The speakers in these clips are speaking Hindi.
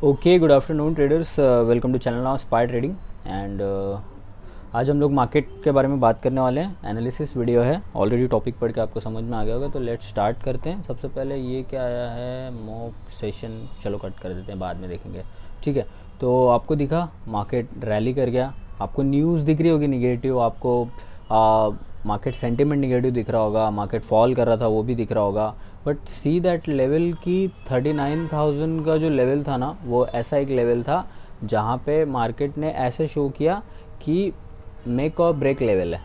Okay, good afternoon traders, welcome to channel now spy trading. And आज हम लोग मार्केट के बारे में बात करने वाले हैं। एनालिसिस वीडियो है, ऑलरेडी टॉपिक पढ़ के आपको समझ में आ गया होगा। तो लेट्स स्टार्ट करते हैं। सबसे पहले ये क्या आया है, मॉक सेशन, चलो कट कर देते हैं, बाद में देखेंगे। ठीक है, तो आपको दिखा मार्केट रैली कर गया, आपको न्यूज़ दिख रही होगी निगेटिव, आपको मार्केट सेंटिमेंट निगेटिव दिख रहा होगा, मार्केट फॉल कर रहा था वो भी दिख रहा होगा। बट सी दैट लेवल की 39,000 का जो लेवल था ना, वो ऐसा एक लेवल था जहाँ पे मार्केट ने ऐसे शो किया कि मेक और ब्रेक लेवल है,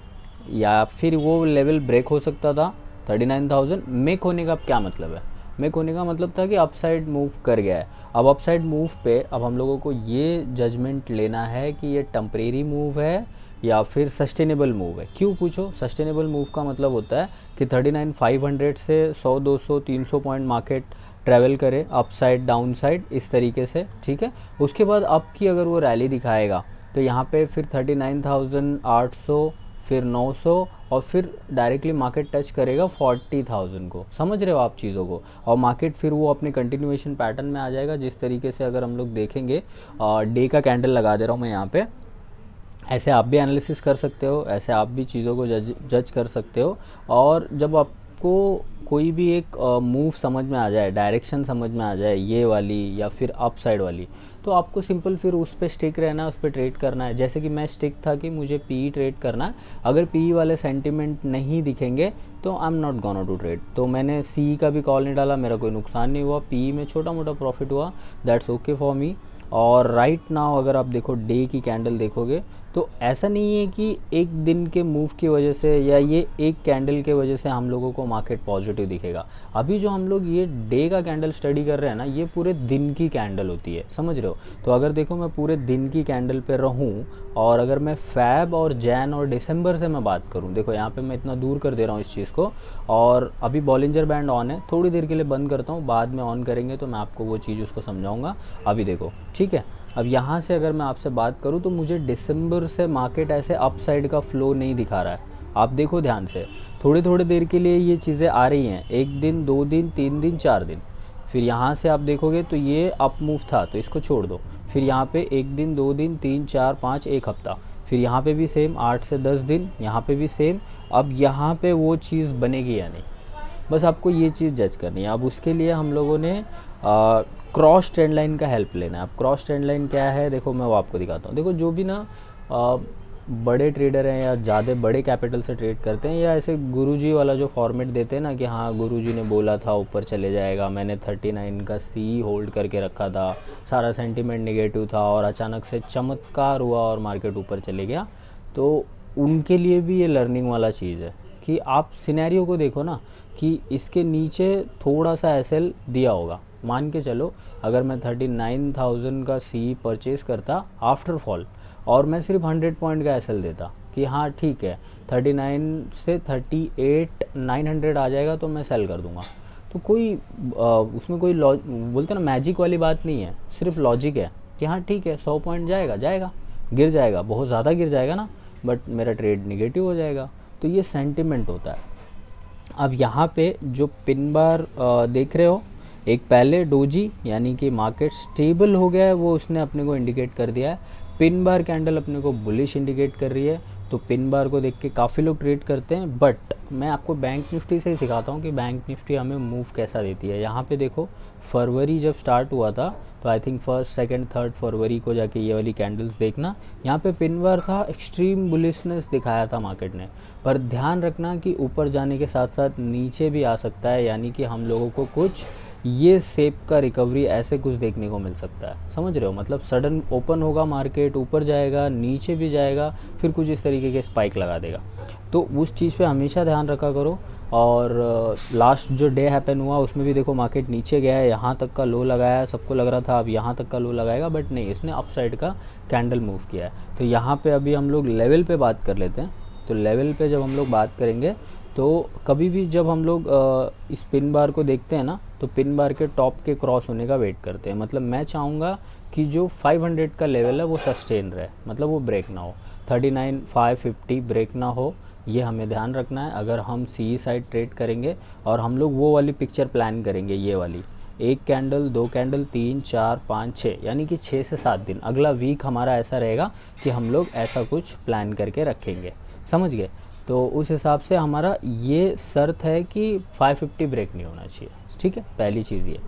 या फिर वो लेवल ब्रेक हो सकता था 39,000। मेक होने का क्या मतलब है? मेक होने का मतलब था कि अपसाइड मूव कर गया है। अब अपसाइड मूव पे अब हम लोगों को ये जजमेंट लेना है कि ये टेम्परेरी मूव है या फिर सस्टेनेबल मूव है। क्यों पूछो? सस्टेनेबल मूव का मतलब होता है कि 39,500 से 100, 200, 300 पॉइंट मार्केट ट्रैवल करे अप साइड डाउन साइड इस तरीके से। ठीक है, उसके बाद अप की अगर वो रैली दिखाएगा तो यहाँ पे फिर 39,800, फिर 900 और फिर डायरेक्टली मार्केट टच करेगा 40,000 को। समझ रहे हो आप चीज़ों को? और मार्केट फिर वो अपने कंटिन्यूएशन पैटर्न में आ जाएगा। जिस तरीके से अगर हम लोग देखेंगे, डे का कैंडल लगा दे रहा हूँ मैं यहाँ पे, ऐसे आप भी एनालिसिस कर सकते हो, ऐसे आप भी चीज़ों को जज कर सकते हो। और जब आपको कोई भी एक मूव समझ में आ जाए, डायरेक्शन समझ में आ जाए, ये वाली या फिर अप साइड वाली, तो आपको सिंपल फिर उस पर स्टिक रहना है, उस पर ट्रेड करना है। जैसे कि मैं स्टिक था कि मुझे पी ट्रेड करना है। अगर पी वाले सेंटिमेंट नहीं दिखेंगे तो I am not gonna to trade. तो मैंने सी का भी कॉल नहीं डाला, मेरा कोई नुकसान नहीं हुआ, पी में छोटा मोटा प्रॉफिट हुआ, दैट्स ओके फॉर मी। और राइट नाउ अगर आप देखो डे की कैंडल देखोगे तो ऐसा नहीं है कि एक दिन के मूव की वजह से या ये एक कैंडल के वजह से हम लोगों को मार्केट पॉजिटिव दिखेगा। अभी जो हम लोग ये डे का कैंडल स्टडी कर रहे हैं ना, ये पूरे दिन की कैंडल होती है, समझ रहे हो? तो अगर देखो मैं पूरे दिन की कैंडल पे रहूं और अगर मैं फैब और जैन और दिसंबर से मैं बात करूं, देखो यहाँ पे मैं इतना दूर कर दे रहा हूँ इस चीज़ को। और अभी बॉलिंजर बैंड ऑन है, थोड़ी देर के लिए बंद करता हूँ, बाद में ऑन करेंगे तो मैं आपको वो चीज़ उसको समझाऊँगा। अभी देखो, ठीक है। अब यहाँ से अगर मैं आपसे बात करूँ तो मुझे दिसंबर से मार्केट ऐसे अप साइड का फ्लो नहीं दिखा रहा है। आप देखो ध्यान से, थोड़ी थोड़ी देर के लिए ये चीज़ें आ रही हैं, एक दिन, 2 दिन, 3 दिन, 4 दिन। फिर यहाँ से आप देखोगे तो ये अप मूव था तो इसको छोड़ दो। फिर यहाँ पे 1 दिन, 2 दिन, 3, 4, 5, एक हफ्ता। फिर यहाँ पे भी सेम 8 से 10 दिन, यहाँ पे भी सेम। अब यहाँ पे वो चीज़ बनेगी या नहीं, बस आपको ये चीज़ जज करनी है। अब उसके लिए हम लोगों ने क्रॉस ट्रेंड लाइन का हेल्प लेना है। अब क्रॉस ट्रेंड लाइन क्या है, देखो मैं वो आपको दिखाता हूँ। देखो जो भी ना बड़े ट्रेडर हैं या ज़्यादा बड़े कैपिटल से ट्रेड करते हैं, या ऐसे गुरुजी वाला जो फॉर्मेट देते हैं ना कि हाँ गुरुजी ने बोला था ऊपर चले जाएगा, मैंने 39 का सी होल्ड करके रखा था, सारा सेंटीमेंट नेगेटिव था और अचानक से चमत्कार हुआ और मार्केट ऊपर चले गया, तो उनके लिए भी ये लर्निंग वाला चीज़ है कि आप सिनेरियो को देखो ना कि इसके नीचे थोड़ा सा एसएल दिया होगा। मान के चलो अगर मैं 39,000 का सी परचेज़ करता आफ्टर फॉल और मैं सिर्फ 100 पॉइंट का एसएल देता कि हाँ ठीक है 39 से 38,900 आ जाएगा तो मैं सेल कर दूंगा, तो कोई उसमें कोई बोलते ना मैजिक वाली बात नहीं है, सिर्फ लॉजिक है कि हाँ ठीक है 100 पॉइंट जाएगा, गिर जाएगा, बहुत ज़्यादा गिर जाएगा ना, बट मेरा ट्रेड निगेटिव हो जाएगा। तो ये सेंटिमेंट होता है। अब यहाँ पे जो पिन बार देख रहे हो, एक पहले डोजी यानी कि मार्केट स्टेबल हो गया है, वो उसने अपने को इंडिकेट कर दिया है। पिन बार कैंडल अपने को बुलिश इंडिकेट कर रही है, तो पिन बार को देख के काफ़ी लोग ट्रेड करते हैं। बट मैं आपको बैंक निफ्टी से ही सिखाता हूँ कि बैंक निफ्टी हमें मूव कैसा देती है। यहाँ पे देखो फरवरी जब स्टार्ट हुआ था तो आई थिंक 1, 2, 3 फरवरी को जाके ये वाली कैंडल्स देखना, यहाँ पे पिन बार था, एक्सट्रीम बुलिशनेस दिखाया था मार्केट ने। पर ध्यान रखना कि ऊपर जाने के साथ साथ नीचे भी आ सकता है, यानी कि हम लोगों को कुछ ये सेप का रिकवरी ऐसे कुछ देखने को मिल सकता है। समझ रहे हो? मतलब सडन ओपन होगा मार्केट, ऊपर जाएगा, नीचे भी जाएगा, फिर कुछ इस तरीके के स्पाइक लगा देगा। तो उस चीज़ पे हमेशा ध्यान रखा करो। और लास्ट जो डे हैपन हुआ उसमें भी देखो मार्केट नीचे गया है, यहाँ तक का लो लगाया है, सबको लग रहा था अब यहाँ तक का लो लगाएगा, बट नहीं, इसने अप साइड का कैंडल मूव किया है। तो यहाँ पे अभी हम लोग लेवल पे बात कर लेते हैं। तो लेवल पे जब हम लोग बात करेंगे तो कभी भी जब हम लोग इस पिन बार को देखते हैं ना, तो पिन बार के टॉप के क्रॉस होने का वेट करते हैं। मतलब मैं चाहूँगा कि जो 500 का लेवल है वो सस्टेन रहे, मतलब वो ब्रेक ना हो, 39,550 ब्रेक ना हो, ये हमें ध्यान रखना है। अगर हम सी साइड ट्रेड करेंगे और हम लोग वो वाली पिक्चर प्लान करेंगे, ये वाली एक कैंडल, दो कैंडल, 3, 4, 5, 6, यानी कि 6 से 7 दिन। अगला वीक हमारा ऐसा रहेगा कि हम लोग ऐसा कुछ प्लान करके रखेंगे, समझ गए। तो उस हिसाब से हमारा ये शर्त है कि 550 ब्रेक नहीं होना चाहिए, ठीक है, पहली चीज़ ये।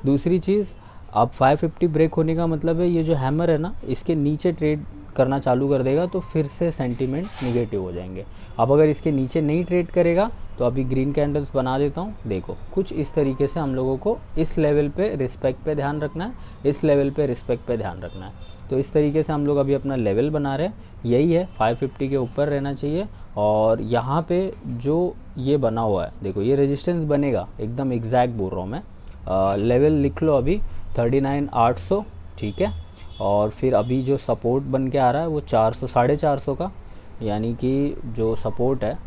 दूसरी चीज़, अब 550 ब्रेक होने का मतलब है ये जो हैमर है ना, इसके नीचे ट्रेड करना चालू कर देगा तो फिर से सेंटीमेंट निगेटिव हो जाएंगे। अब अगर इसके नीचे नहीं ट्रेड करेगा तो अभी ग्रीन कैंडल्स बना देता हूँ, देखो कुछ इस तरीके से हम लोगों को इस लेवल पे रिस्पेक्ट पे ध्यान रखना है, इस लेवल पे रिस्पेक्ट पे ध्यान रखना है। तो इस तरीके से हम लोग अभी अपना लेवल बना रहे हैं, यही है 550 के ऊपर रहना चाहिए। और यहाँ पे जो ये बना हुआ है देखो, ये रेजिस्टेंस बनेगा, एकदम एग्जैक्ट बोल रहा हूँ मैं। लेवल लिख लो अभी 39,800, ठीक है। और फिर अभी जो सपोर्ट बन के आ रहा है वो 400, 450 का, यानी कि जो सपोर्ट है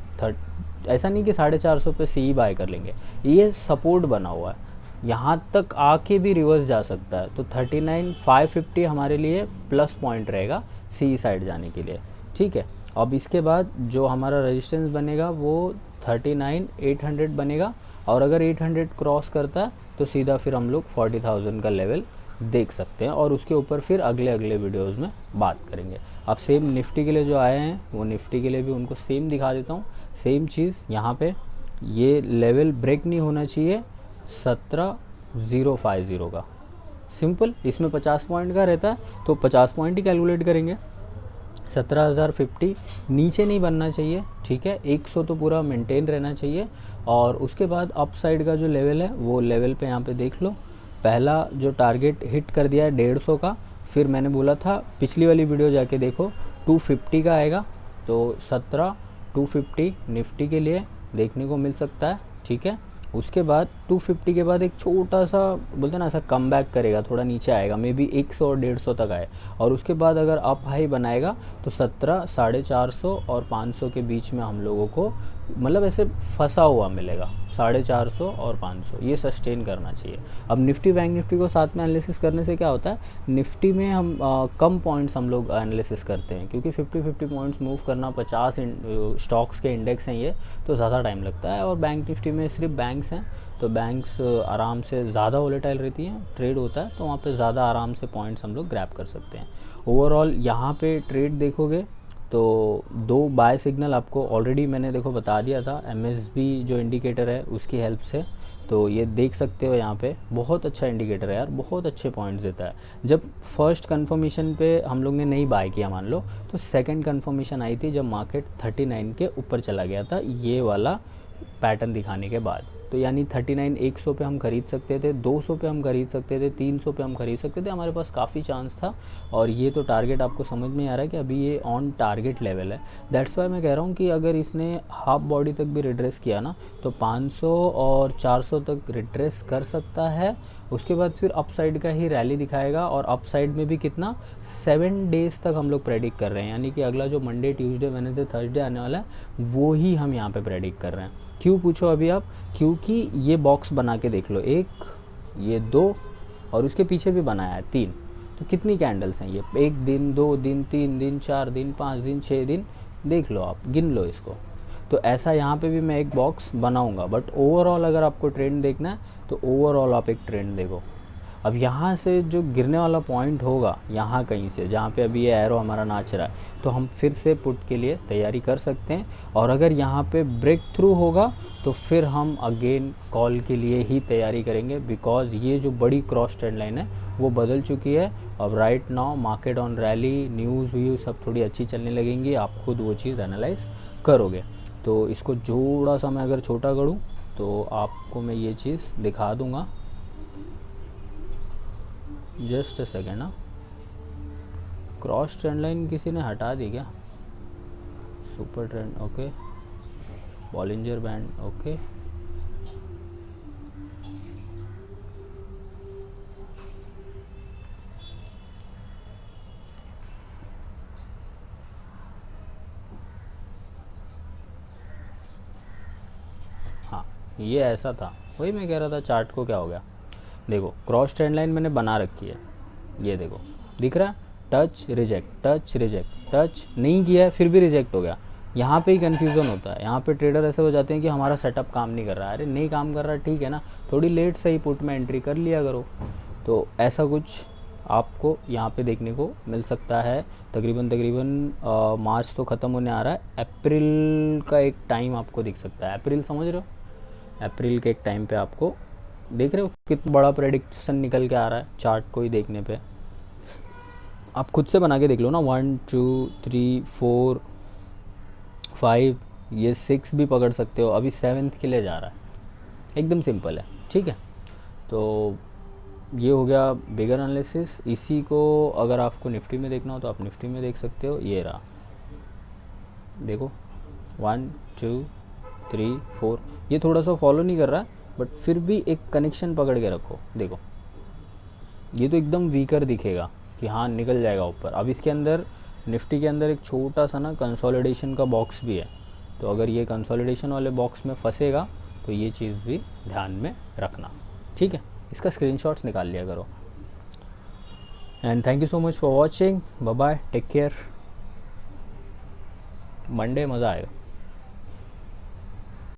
ऐसा नहीं कि 450 पे सी बाय कर लेंगे, ये सपोर्ट बना हुआ है, यहाँ तक आके भी रिवर्स जा सकता है। तो 39,550 हमारे लिए प्लस पॉइंट रहेगा सी साइड जाने के लिए, ठीक है। अब इसके बाद जो हमारा रेजिस्टेंस बनेगा वो 39,800 बनेगा, और अगर 800 क्रॉस करता है तो सीधा फिर हम लोग 40,000 का लेवल देख सकते हैं, और उसके ऊपर फिर अगले वीडियोस में बात करेंगे। अब सेम निफ्टी के लिए जो आए हैं वो निफ्टी के लिए भी उनको सेम दिखा देता हूँ। सेम चीज़ यहाँ पे ये लेवल ब्रेक नहीं होना चाहिए 17,050 का, सिंपल। इसमें 50 पॉइंट का रहता है तो 50 पॉइंट ही कैलकुलेट करेंगे। 17,050 नीचे नहीं बनना चाहिए, ठीक है, 100 तो पूरा मेंटेन रहना चाहिए। और उसके बाद अप साइड का जो लेवल है वो लेवल पे यहाँ पे देख लो, पहला जो टारगेट हिट कर दिया है 150 का, फिर मैंने बोला था पिछली वाली वीडियो जाके देखो 250 का आएगा, तो 17,250 निफ्टी के लिए देखने को मिल सकता है, ठीक है। उसके बाद 250 के बाद एक छोटा सा बोलते हैं ना ऐसा कम बैक करेगा, थोड़ा नीचे आएगा, मे बी 100 और 150 तक आए, और उसके बाद अगर अप हाई बनाएगा तो 17, 450 और 500 के बीच में हम लोगों को मतलब ऐसे फंसा हुआ मिलेगा, 450 और 500 ये सस्टेन करना चाहिए। अब निफ्टी बैंक निफ्टी को साथ में एनालिसिस करने से क्या होता है, निफ्टी में हम कम पॉइंट्स हम लोग एनालिसिस करते हैं, क्योंकि 50 पॉइंट्स मूव करना, 50 स्टॉक्स के इंडेक्स हैं ये, तो ज़्यादा टाइम लगता है। और बैंक निफ्टी में सिर्फ बैंक्स हैं, तो बैंक्स आराम से ज़्यादा वोलेटाइल रहती हैं, ट्रेड होता है तो वहाँ पे ज़्यादा आराम से पॉइंट्स हम लोग ग्रैब कर सकते हैं। ओवरऑल यहाँ पे ट्रेड देखोगे तो 2 बाय सिग्नल आपको ऑलरेडी मैंने देखो बता दिया था, MSB जो इंडिकेटर है उसकी हेल्प से, तो ये देख सकते हो यहाँ पे बहुत अच्छा इंडिकेटर है यार, बहुत अच्छे पॉइंट्स देता है। जब फर्स्ट कंफर्मेशन पे हम लोग ने नहीं बाय किया मान लो, तो सेकंड कंफर्मेशन आई थी जब मार्केट 39 के ऊपर चला गया था ये वाला पैटर्न दिखाने के बाद। तो यानी 39,100 पे हम खरीद सकते थे, 200 पे हम खरीद सकते थे, 300 पे हम खरीद सकते थे, हमारे पास काफ़ी चांस था। और ये तो टारगेट आपको समझ में आ रहा है कि अभी ये ऑन टारगेट लेवल है। दैट्स वाई मैं कह रहा हूँ कि अगर इसने हाफ बॉडी तक भी रिट्रेस किया ना तो 500 और 400 तक रिट्रेस कर सकता है, उसके बाद फिर अप साइड का ही रैली दिखाएगा। और अप साइड में भी कितना 7 डेज़ तक हम लोग प्रेडिक्ट कर रहे हैं, यानी कि अगला जो मंडे, ट्यूसडे, वेडनेसडे, थर्सडे आने वाला है वो ही हम यहाँ पे प्रेडिक्ट कर रहे हैं। क्यों पूछो अभी आप, क्योंकि ये बॉक्स बना के देख लो, 1, ये 2 और उसके पीछे भी बनाया है 3, तो कितनी कैंडल्स हैं ये, 1 दिन, 2 दिन, 3 दिन, 4 दिन, 5 दिन, 6 दिन, देख लो आप, गिन लो इसको। तो ऐसा यहाँ पे भी मैं एक बॉक्स बनाऊंगा, बट ओवरऑल अगर आपको ट्रेंड देखना है तो ओवरऑल आप एक ट्रेंड देखो। अब यहाँ से जो गिरने वाला पॉइंट होगा यहाँ कहीं से, जहाँ पे अभी ये एरो हमारा नाच रहा है, तो हम फिर से पुट के लिए तैयारी कर सकते हैं। और अगर यहाँ पे ब्रेक थ्रू होगा तो फिर हम अगेन कॉल के लिए ही तैयारी करेंगे, बिकॉज़ ये जो बड़ी क्रॉस ट्रेंड लाइन है वो बदल चुकी है। अब right now market on rally, news views सब थोड़ी अच्छी चलने लगेंगी, आप खुद वो चीज़ एनालाइज करोगे। तो इसको थोड़ा सा मैं अगर छोटा करूँ तो आपको मैं ये चीज़ दिखा दूँगा, जस्ट अ सेकेंड। ना क्रॉस ट्रेंड लाइन किसी ने हटा दी क्या, super trend, okay, Bollinger band, okay, हाँ ये ऐसा था, वही मैं कह रहा था चार्ट को क्या हो गया। देखो क्रॉस ट्रेंड लाइन मैंने बना रखी है, ये देखो दिख रहा है, touch reject, touch reject, touch नहीं किया है फिर भी रिजेक्ट हो गया, यहाँ पे ही कन्फ्यूज़न होता है। यहाँ पे ट्रेडर ऐसे हो जाते हैं कि हमारा सेटअप काम नहीं कर रहा है। अरे नहीं काम कर रहा, ठीक है ना, थोड़ी लेट से ही पुट में एंट्री कर लिया करो। तो ऐसा कुछ आपको यहाँ पे देखने को मिल सकता है। तकरीबन मार्च तो ख़त्म होने आ रहा है, अप्रैल का एक टाइम आपको दिख सकता है। अप्रैल समझ रहे हो, अप्रैल के एक टाइम पे आपको देख रहे हो कितना बड़ा प्रेडिक्शन निकल के आ रहा है चार्ट को ही देखने पे। आप खुद से बना के देख लो ना, 1 2 3 4 5, ये 6 भी पकड़ सकते हो। अभी 7th के लिए जा रहा है, एकदम सिंपल है, ठीक है। तो ये हो गया बिगर एनालिसिस। इसी को अगर आपको निफ्टी में देखना हो तो आप निफ्टी में देख सकते हो। ये रहा, देखो 1 2 3 4, ये थोड़ा सा फॉलो नहीं कर रहा बट फिर भी एक कनेक्शन पकड़ के रखो। देखो ये तो एकदम वीकर दिखेगा कि हाँ निकल जाएगा ऊपर। अब इसके अंदर निफ्टी के अंदर एक छोटा सा ना कंसोलिडेशन का बॉक्स भी है, तो अगर ये कंसोलिडेशन वाले बॉक्स में फंसेगा तो ये चीज़ भी ध्यान में रखना, ठीक है। इसका स्क्रीनशॉट्स निकाल लिया करो। And thank you so much for watching, bye bye, take care. Monday मज़ा आएगा।